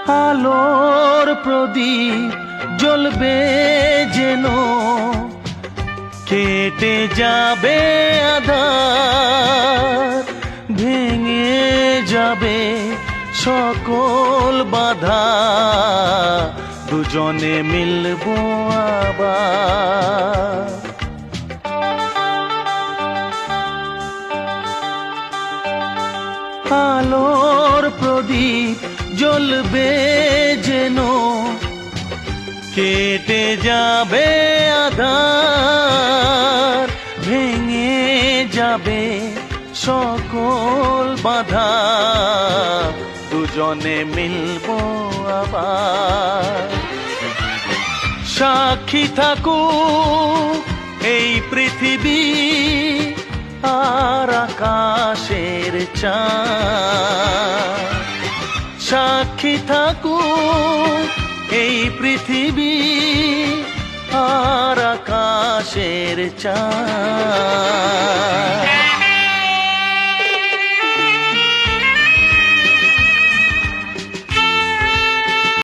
আলোর প্রদীপ জ্বলবে যেন, কেটে যাবে আঁধার, ভেঙে যাবে সকল বাধা, দুজনে মিলবো আবার। আলোর প্রদীপ জ্বলবে যেন, কেটে যাবে আঁধার, ভেঙে যাবে সকল বাধা, দুজনে মিলবো আবার। সাক্ষী থাকুক এই পৃথিবী আর আকাশের চাঁদ, সাক্ষী থাকুক এই পৃথিবী আর আকাশের চাঁদ।